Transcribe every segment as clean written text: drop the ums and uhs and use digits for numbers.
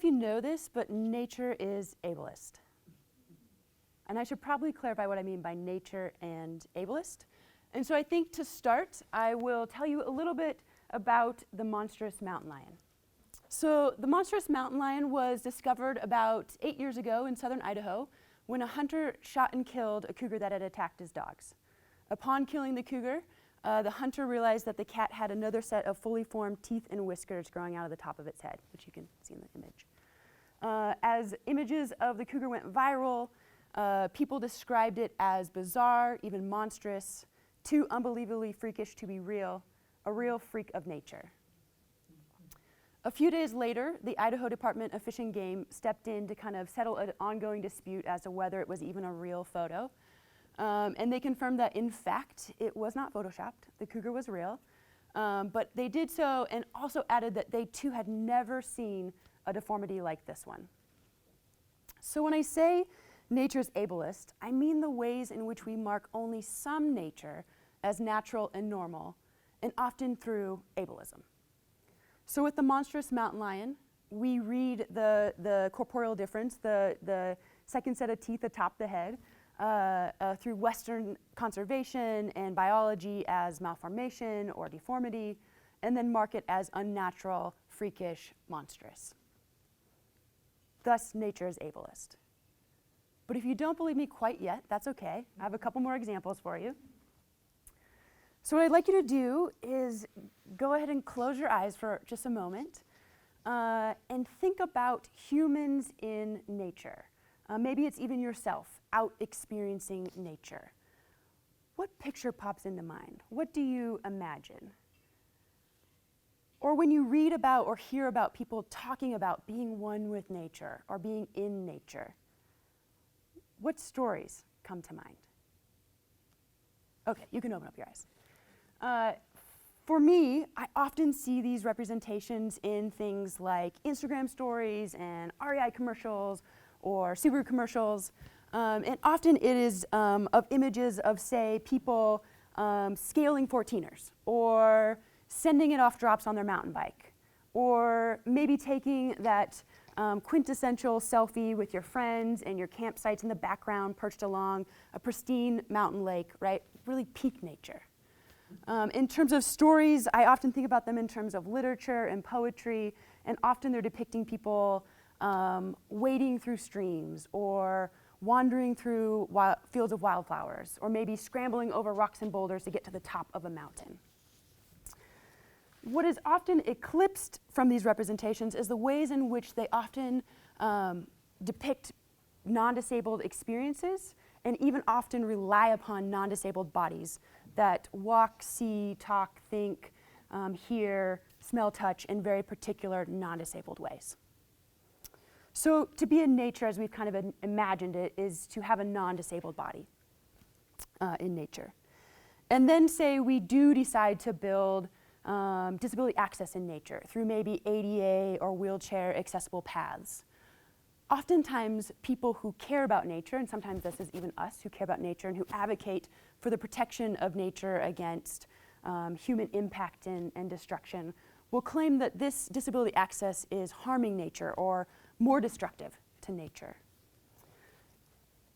if you know this, but nature is ableist. And I should probably clarify what I mean by nature and ableist. And so I think to start, I will tell you a little bit about the monstrous mountain lion. So the monstrous mountain lion was discovered about 8 years ago in southern Idaho when a hunter shot and killed a cougar that had attacked his dogs. Upon killing the cougar, the hunter realized that the cat had another set of fully formed teeth and whiskers growing out of the top of its head, which you can see in the image. As images of the cougar went viral, people described it as bizarre, even monstrous, too unbelievably freakish to be real, a real freak of nature. A few days later, the Idaho Department of Fish and Game stepped in to kind of settle an ongoing dispute as to whether it was even a real photo. And they confirmed that, in fact, it was not photoshopped. The cougar was real. But they did so and also added that they, too, had never seen a deformity like this one. So when I say nature's ableist, I mean the ways in which we mark only some nature as natural and normal, and often through ableism. So with the monstrous mountain lion, we read the corporeal difference, the second set of teeth atop the head, through Western conservation and biology as malformation or deformity, and then mark it as unnatural, freakish, monstrous. Thus, nature is ableist. But if you don't believe me quite yet, that's okay. I have a couple more examples for you. So what I'd like you to do is go ahead and close your eyes for just a moment and think about humans in nature. Maybe it's even yourself out experiencing nature. What picture pops into mind? What do you imagine? Or when you read about or hear about people talking about being one with nature or being in nature, what stories come to mind? Okay, you can open up your eyes. For me, I often see these representations in things like Instagram stories and REI commercials or Subaru commercials. And often it is of images of, say, people scaling 14ers or sending it off drops on their mountain bike, or maybe taking that quintessential selfie with your friends and your campsites in the background perched along a pristine mountain lake, right? Really peak nature. In terms of stories, I often think about them in terms of literature and poetry, and often they're depicting people wading through streams or wandering through fields of wildflowers, or maybe scrambling over rocks and boulders to get to the top of a mountain. What is often eclipsed from these representations is the ways in which they often depict non-disabled experiences and even often rely upon non-disabled bodies that walk, see, talk, think, hear, smell, touch in very particular non-disabled ways. So to be in nature, as we've kind of imagined it, is to have a non-disabled body in nature. And then say we do decide to build disability access in nature through maybe ADA or wheelchair accessible paths. Oftentimes, people who care about nature, and sometimes this is even us who care about nature and who advocate for the protection of nature against human impact and destruction, will claim that this disability access is harming nature or more destructive to nature.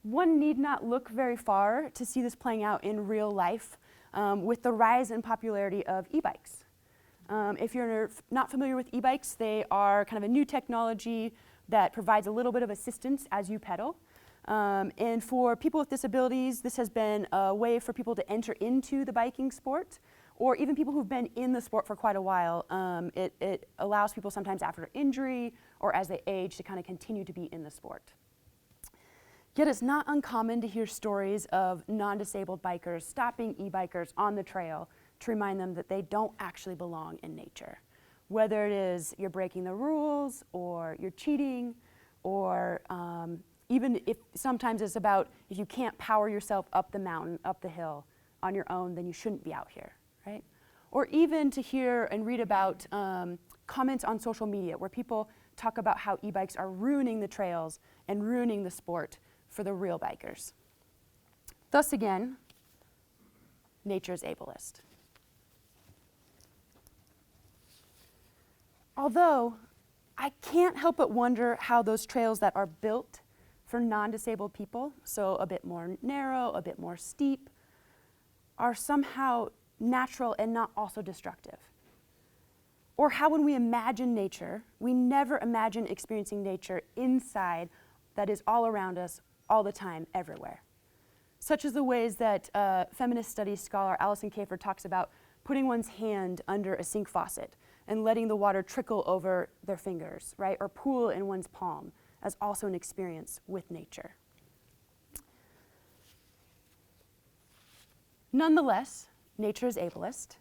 One need not look very far to see this playing out in real life with the rise in popularity of e-bikes. If you're not familiar with e-bikes, they are kind of a new technology that provides a little bit of assistance as you pedal. And for people with disabilities, this has been a way for people to enter into the biking sport, or even people who've been in the sport for quite a while. It allows people sometimes after injury or as they age to kind of continue to be in the sport. Yet it's not uncommon to hear stories of non-disabled bikers stopping e-bikers on the trail to remind them that they don't actually belong in nature. Whether it is you're breaking the rules, or you're cheating, or even if sometimes it's about if you can't power yourself up the mountain, up the hill on your own, then you shouldn't be out here, right? Or even to hear and read about comments on social media where people talk about how e-bikes are ruining the trails and ruining the sport for the real bikers. Thus again, nature's ableist. Although I can't help but wonder how those trails that are built for non-disabled people, so a bit more narrow, a bit more steep, are somehow natural and not also destructive. Or how when we imagine nature, we never imagine experiencing nature inside that is all around us, all the time, everywhere. Such as the ways that feminist studies scholar Alison Kafer talks about putting one's hand under a sink faucet and letting the water trickle over their fingers, right? Or pool in one's palm as also an experience with nature. Nonetheless, nature is ableist.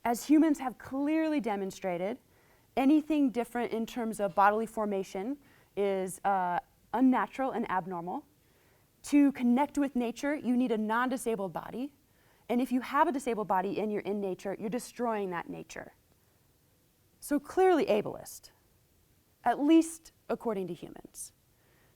As humans have clearly demonstrated, anything different in terms of bodily formation is unnatural and abnormal. To connect with nature, you need a non-disabled body. And if you have a disabled body and you're in nature, you're destroying that nature. So clearly ableist, at least according to humans.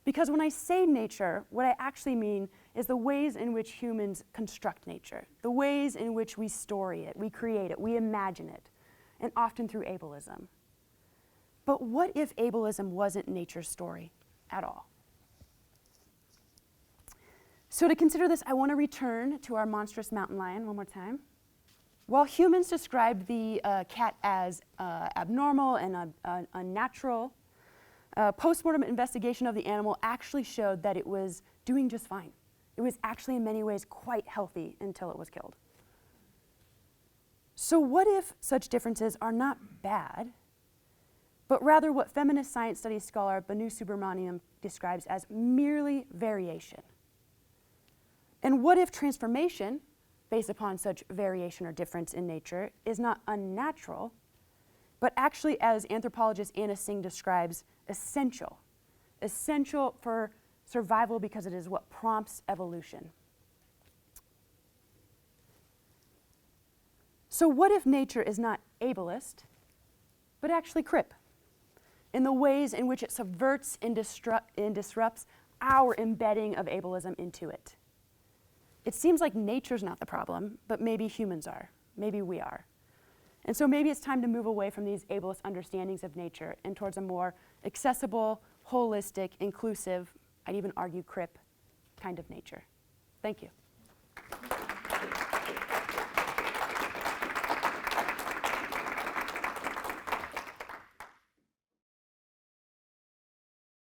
Because when I say nature, what I actually mean is the ways in which humans construct nature, the ways in which we story it, we create it, we imagine it, and often through ableism. But what if ableism wasn't nature's story at all? So to consider this, I want to return to our monstrous mountain lion one more time. While humans described the cat as abnormal and unnatural, post-mortem investigation of the animal actually showed that it was doing just fine. It was actually in many ways quite healthy until it was killed. So what if such differences are not bad, but rather what feminist science studies scholar Banu Subramaniam describes as merely variation? And what if transformation, based upon such variation or difference in nature, is not unnatural, but actually, as anthropologist Anna Singh describes, essential for survival because it is what prompts evolution. So what if nature is not ableist, but actually crip, in the ways in which it subverts and disrupts our embedding of ableism into it? It seems like nature's not the problem, but maybe humans are, maybe we are. And so maybe it's time to move away from these ableist understandings of nature and towards a more accessible, holistic, inclusive, I'd even argue crip, kind of nature. Thank you.